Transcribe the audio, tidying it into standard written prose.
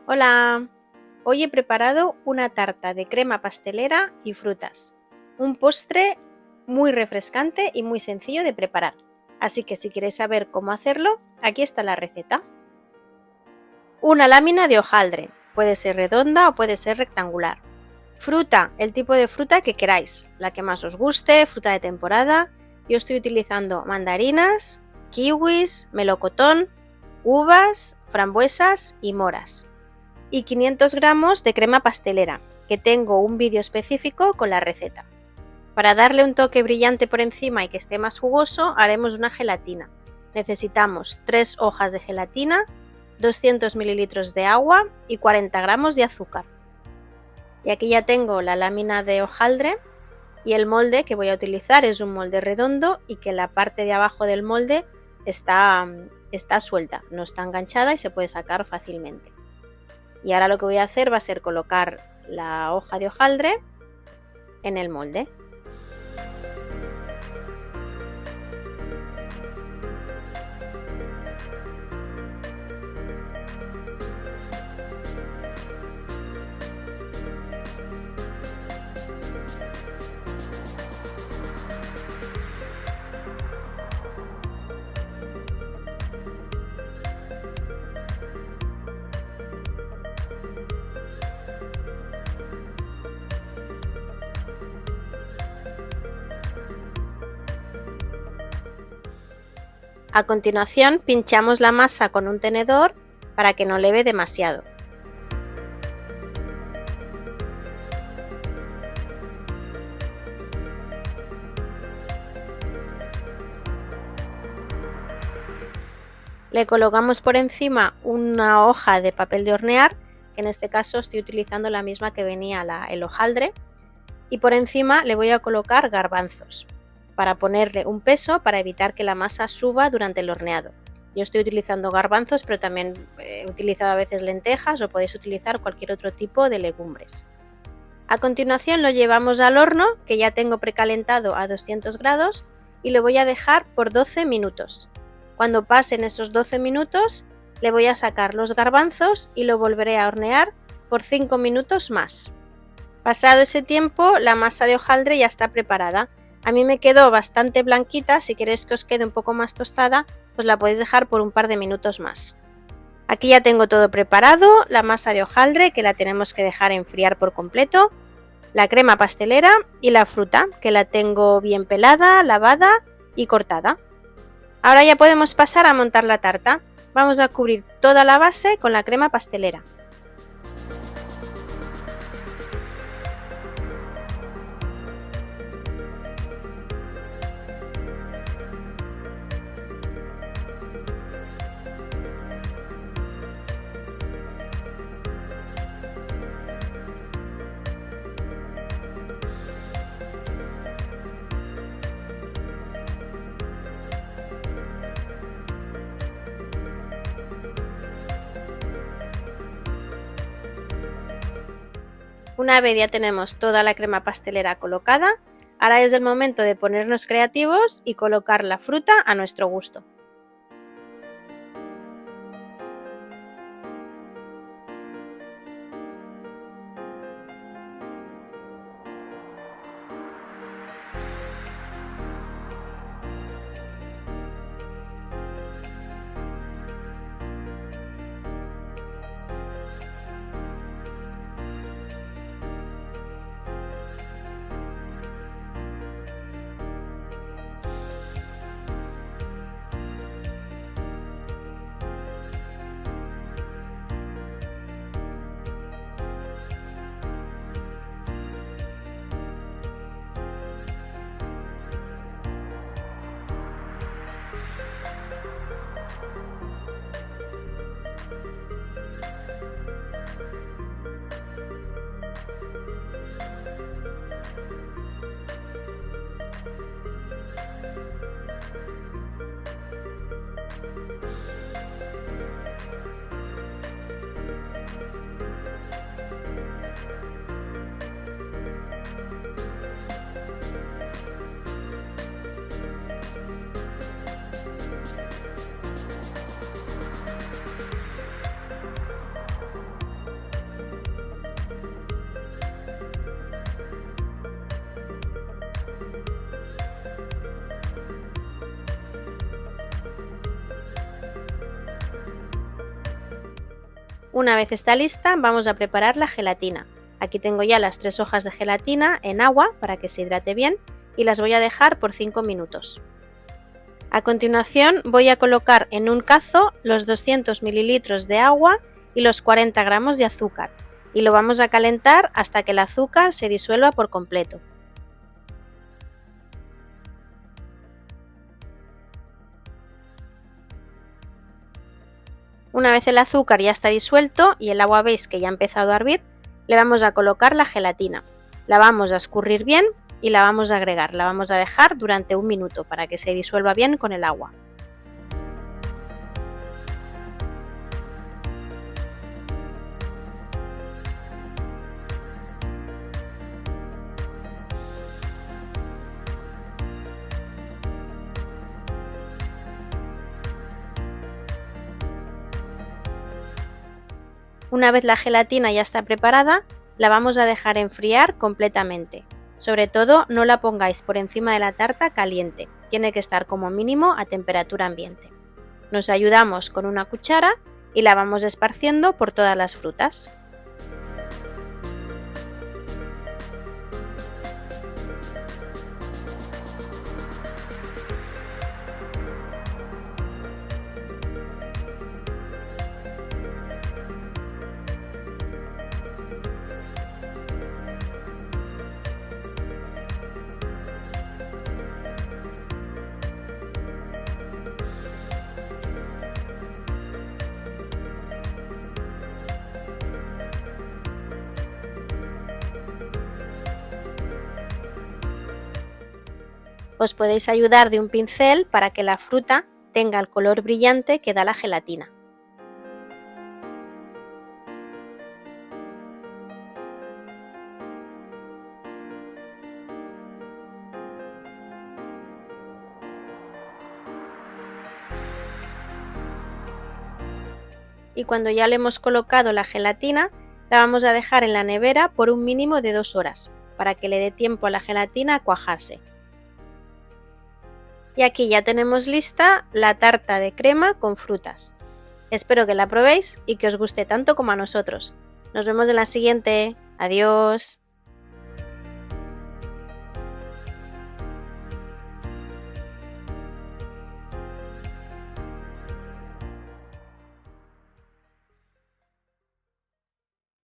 Hola, hoy he preparado una tarta de crema pastelera y frutas. Un postre muy refrescante y muy sencillo de preparar. Así que si quieres saber cómo hacerlo, aquí está la receta. Una lámina de hojaldre, puede ser redonda o puede ser rectangular. Fruta, el tipo de fruta que queráis, la que más os guste, fruta de temporada. Yo estoy utilizando mandarinas, kiwis, melocotón, uvas, frambuesas y moras. Y 500 gramos de crema pastelera, que tengo un vídeo específico con la receta. Para darle un toque brillante por encima y que esté más jugoso, haremos una gelatina. Necesitamos 3 hojas de gelatina, 200 ml de agua y 40 gramos de azúcar. Y aquí ya tengo la lámina de hojaldre y el molde que voy a utilizar es un molde redondo y que la parte de abajo del molde está suelta, no está enganchada y se puede sacar fácilmente. Y ahora lo que voy a hacer va a ser colocar la hoja de hojaldre en el molde. A continuación pinchamos la masa con un tenedor para que no leve demasiado. Le colocamos por encima una hoja de papel de hornear, que en este caso estoy utilizando la misma que venía el hojaldre, y por encima le voy a colocar garbanzos para ponerle un peso para evitar que la masa suba durante el horneado. Yo estoy utilizando garbanzos, pero también he utilizado a veces lentejas o podéis utilizar cualquier otro tipo de legumbres. A continuación lo llevamos al horno, que ya tengo precalentado a 200 grados, y lo voy a dejar por 12 minutos. Cuando pasen esos 12 minutos le voy a sacar los garbanzos y lo volveré a hornear por 5 minutos más. Pasado ese tiempo la masa de hojaldre ya está preparada. A mí me quedó bastante blanquita, si queréis que os quede un poco más tostada, pues la podéis dejar por un par de minutos más. Aquí ya tengo todo preparado, la masa de hojaldre que la tenemos que dejar enfriar por completo, la crema pastelera y la fruta que la tengo bien pelada, lavada y cortada. Ahora ya podemos pasar a montar la tarta. Vamos a cubrir toda la base con la crema pastelera. Una vez ya tenemos toda la crema pastelera colocada, ahora es el momento de ponernos creativos y colocar la fruta a nuestro gusto. Una vez está lista, vamos a preparar la gelatina. Aquí tengo ya las 3 hojas de gelatina en agua para que se hidrate bien y las voy a dejar por 5 minutos. A continuación voy a colocar en un cazo los 200 ml de agua y los 40 gramos de azúcar y lo vamos a calentar hasta que el azúcar se disuelva por completo. Una vez el azúcar ya está disuelto y el agua veis que ya ha empezado a hervir, le vamos a colocar la gelatina. La vamos a escurrir bien y la vamos a agregar. La vamos a dejar durante 1 minuto para que se disuelva bien con el agua. Una vez la gelatina ya está preparada, la vamos a dejar enfriar completamente. Sobre todo, no la pongáis por encima de la tarta caliente, tiene que estar como mínimo a temperatura ambiente. Nos ayudamos con una cuchara y la vamos esparciendo por todas las frutas. Os podéis ayudar de un pincel para que la fruta tenga el color brillante que da la gelatina. Y cuando ya le hemos colocado la gelatina, la vamos a dejar en la nevera por un mínimo de 2 horas, para que le dé tiempo a la gelatina a cuajarse. Y aquí ya tenemos lista la tarta de crema con frutas. Espero que la probéis y que os guste tanto como a nosotros. Nos vemos en la siguiente. Adiós.